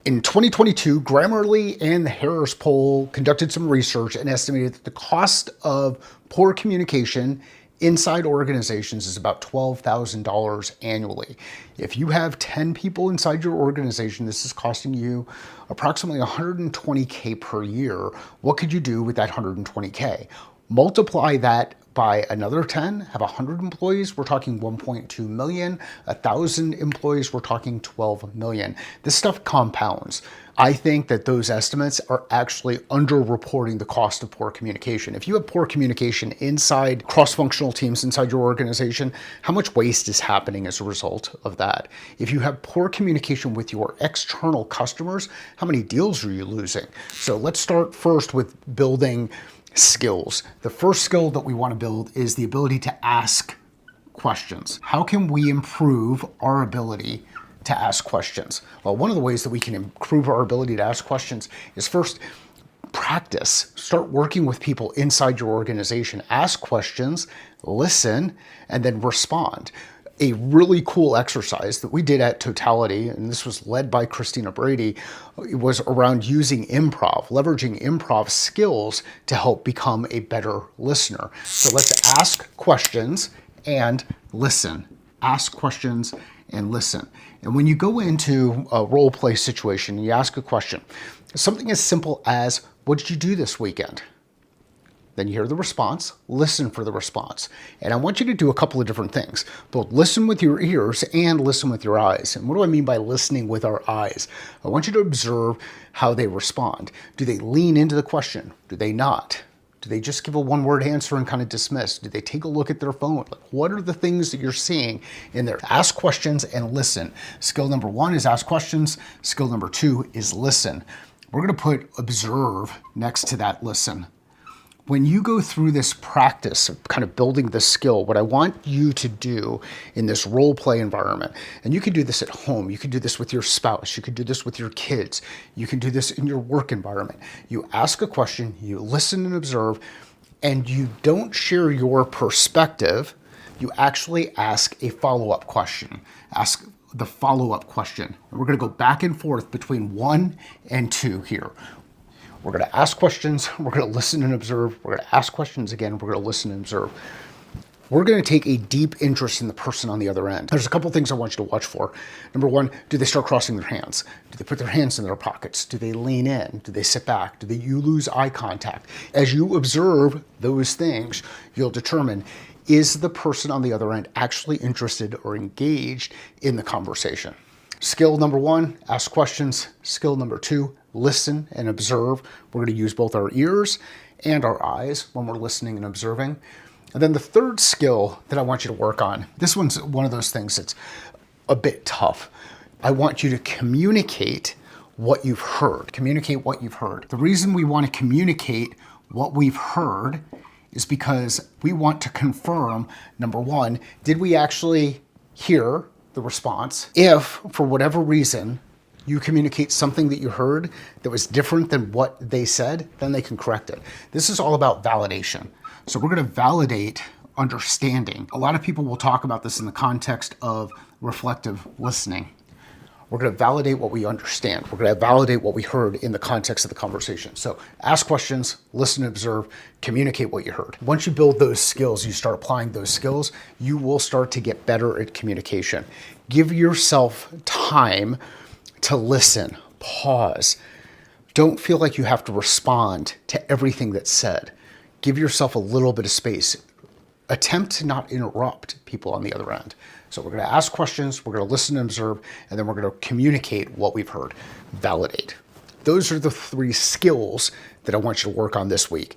In 2022, Grammarly and the Harris Poll conducted some research and estimated that the cost of poor communication inside organizations is about $12,000 annually. If you have 10 people inside your organization, this is costing you approximately $120K per year. What could you do with that $120K? Multiply that by another 10, have 100 employees, we're talking 1.2 million. 1,000 employees, we're talking 12 million. This stuff compounds. I think that those estimates are actually underreporting the cost of poor communication. If you have poor communication inside cross-functional teams inside your organization, how much waste is happening as a result of that? If you have poor communication with your external customers, how many deals are you losing? So let's start first with building skills. The first skill that we want to build is the ability to ask questions. How can we improve our ability to ask questions? Well, one of the ways that we can improve our ability to ask questions is first practice. Start working with people inside your organization. Ask questions, listen, and then respond. A really cool exercise that we did at Totality, and this was led by Christina Brady, was around using improv, leveraging improv skills to help become a better listener. So let's ask questions and listen. Ask questions and listen. And when you go into a role play situation, you ask a question, something as simple as, what did you do this weekend? Then you hear the response, listen for the response. And I want you to do a couple of different things. Both listen with your ears and listen with your eyes. And what do I mean by listening with our eyes? I want you to observe how they respond. Do they lean into the question? Do they not? Do they just give a one-word answer and kind of dismiss? Do they take a look at their phone? Like, what are the things that you're seeing in there? Ask questions and listen. Skill number 1 is ask questions. Skill number 2 is listen. We're going to put observe next to that listen. When you go through this practice of kind of building this skill, what I want you to do in this role play environment, and you can do this at home, you can do this with your spouse, you can do this with your kids, you can do this in your work environment. You ask a question, you listen and observe, and you don't share your perspective, you actually ask a follow-up question. Ask the follow-up question. And we're going to go back and forth between 1 and 2 here. We're going to ask questions, we're going to listen and observe, we're going to ask questions again, we're going to listen and observe. We're going to take a deep interest in the person on the other end. There's a couple things I want you to watch for. Number 1, do they start crossing their hands? Do they put their hands in their pockets? Do they lean in? Do they sit back? Do you lose eye contact? As you observe those things, you'll determine, is the person on the other end actually interested or engaged in the conversation? Skill number 1, ask questions. Skill number 2, listen and observe. We're going to use both our ears and our eyes when we're listening and observing. And then the third skill that I want you to work on, this one's one of those things that's a bit tough. I want you to communicate what you've heard. Communicate what you've heard. The reason we want to communicate what we've heard is because we want to confirm, number 1, did we actually hear the response? If, for whatever reason, you communicate something that you heard that was different than what they said, then they can correct it. This is all about validation. So we're going to validate understanding. A lot of people will talk about this in the context of reflective listening. We're going to validate what we understand. We're going to validate what we heard in the context of the conversation. So ask questions, listen, observe, communicate what you heard. Once you build those skills, you start applying those skills, you will start to get better at communication. Give yourself time to listen, pause. Don't feel like you have to respond to everything that's said. Give yourself a little bit of space. Attempt to not interrupt people on the other end. So we're going to ask questions, we're going to listen and observe, and then we're going to communicate what we've heard. Validate. Those are the 3 skills that I want you to work on this week.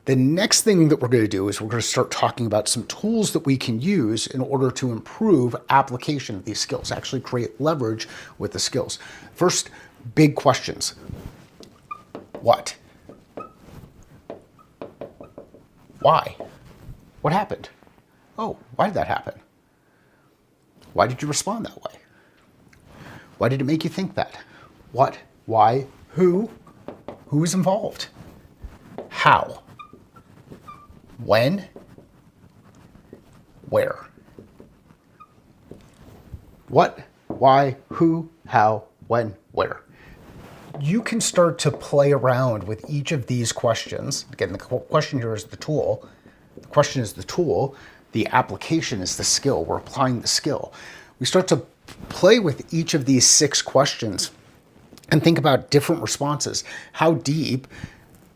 The next thing that we're going to do is we're going to start talking about some tools that we can use in order to improve application of these skills, actually create leverage with the skills. First, big questions. What? Why? What happened? Oh, why did that happen? Why did you respond that way? Why did it make you think that? What? Why? Who? Who is involved? How? When? Where? What? Why? Who? How? When? Where? you can start to play around with each of these questions. Again, the question here is the tool. The question is the tool. The application is the skill. We're applying the skill. We start to play with each of these 6 questions and think about different responses. How deep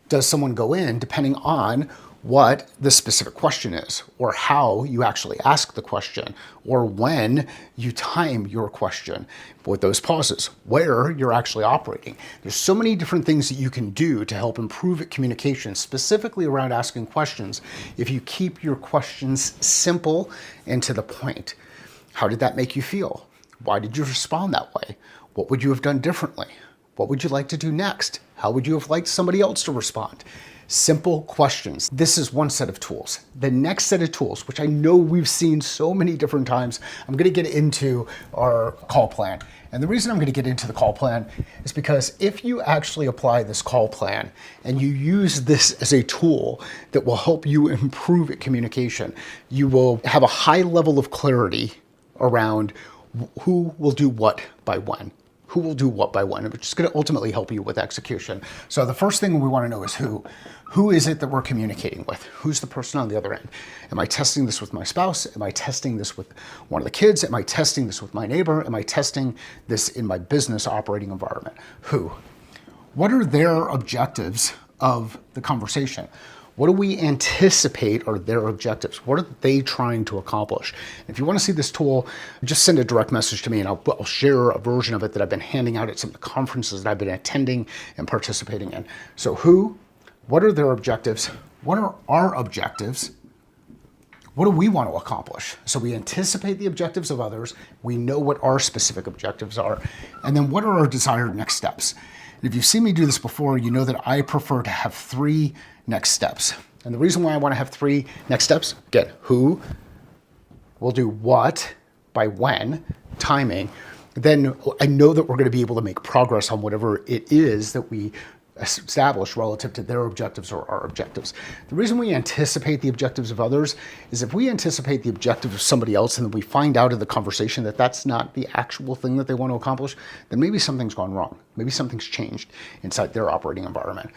does someone go in depending on what the specific question is, or how you actually ask the question, or when you time your question with those pauses, where you're actually operating. There's so many different things that you can do to help improve communication, specifically around asking questions, if you keep your questions simple and to the point. How did that make you feel? Why did you respond that way? What would you have done differently? What would you like to do next? How would you have liked somebody else to respond? Simple questions. This is one set of tools. The next set of tools, which I know we've seen so many different times, I'm going to get into our call plan. And the reason I'm going to get into the call plan is because if you actually apply this call plan and you use this as a tool that will help you improve communication, you will have a high level of clarity around who will do what by when. Who will do what by when, which is going to ultimately help you with execution. So the first thing we want to know is who. Who is it that we're communicating with? Who's the person on the other end? Am I testing this with my spouse? Am I testing this with one of the kids? Am I testing this with my neighbor? Am I testing this in my business operating environment? Who? What are their objectives of the conversation? What do we anticipate are their objectives? What are they trying to accomplish? If you want to see this tool, just send a direct message to me and I'll share a version of it that I've been handing out at some of the conferences that I've been attending and participating in. So who, what are their objectives? What are our objectives? What do we want to accomplish? So we anticipate the objectives of others. We know what our specific objectives are. And then what are our desired next steps? And if you've seen me do this before, you know that I prefer to have 3 next steps. And the reason why I want to have 3 next steps, again, who will do what by when, timing, then I know that we're going to be able to make progress on whatever it is that we establish relative to their objectives or our objectives. The reason we anticipate the objectives of others is if we anticipate the objective of somebody else and then we find out in the conversation that that's not the actual thing that they want to accomplish, then maybe something's gone wrong. Maybe something's changed inside their operating environment.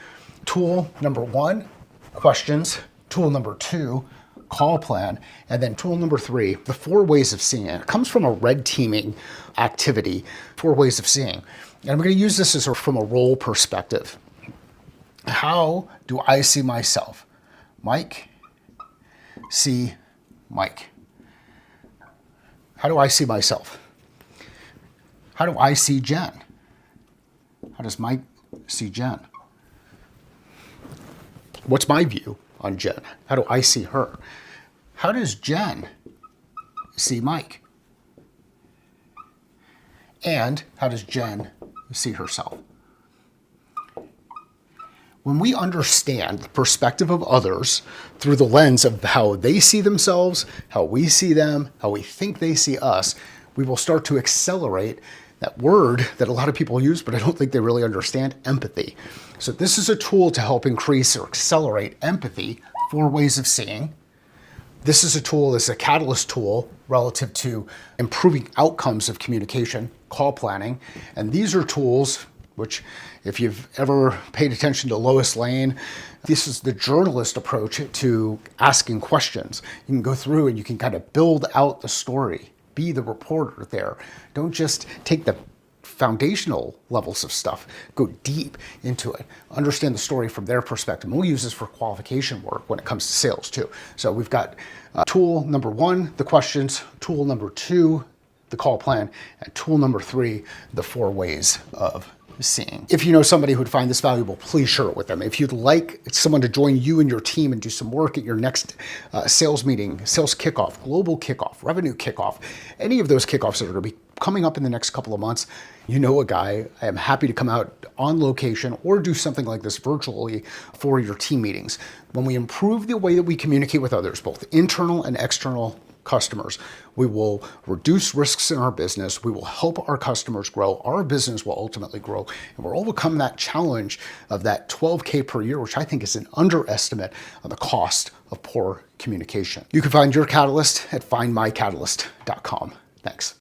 Tool number 1, questions. Tool number 2, call plan. And then tool number 3, the 4 ways of seeing it. It comes from a red teaming activity, 4 ways of seeing. And I'm going to use this as from a role perspective. How do I see myself? Mike, see Mike. How do I see myself? How do I see Jen? How does Mike see Jen? What's my view on Jen? How do I see her? How does Jen see Mike? And how does Jen see herself? When we understand the perspective of others through the lens of how they see themselves, how we see them, how we think they see us, we will start to accelerate that word that a lot of people use, but I don't think they really understand, empathy. So this is a tool to help increase or accelerate empathy, 4 ways of seeing. This is a tool, this is a catalyst tool relative to improving outcomes of communication, call planning. And these are tools which, if you've ever paid attention to Lois Lane, this is the journalist approach to asking questions. You can go through and you can kind of build out the story, be the reporter there. Don't just take the foundational levels of stuff, go deep into it, understand the story from their perspective. And we'll use this for qualification work when it comes to sales too. So we've got tool number 1, the questions, tool number 2, the call plan, and tool number 3, the 4 ways of seeing. If you know somebody who would find this valuable, please share it with them. If you'd like someone to join you and your team and do some work at your next sales meeting, sales kickoff, global kickoff, revenue kickoff, any of those kickoffs that are going to be coming up in the next couple of months, you know a guy. I am happy to come out on location or do something like this virtually for your team meetings. When we improve the way that we communicate with others, both internal and external customers, we will reduce risks in our business. We will help our customers grow. Our business will ultimately grow. And we'll overcome that challenge of that 12K per year, which I think is an underestimate on the cost of poor communication. You can find your catalyst at findmycatalyst.com. Thanks.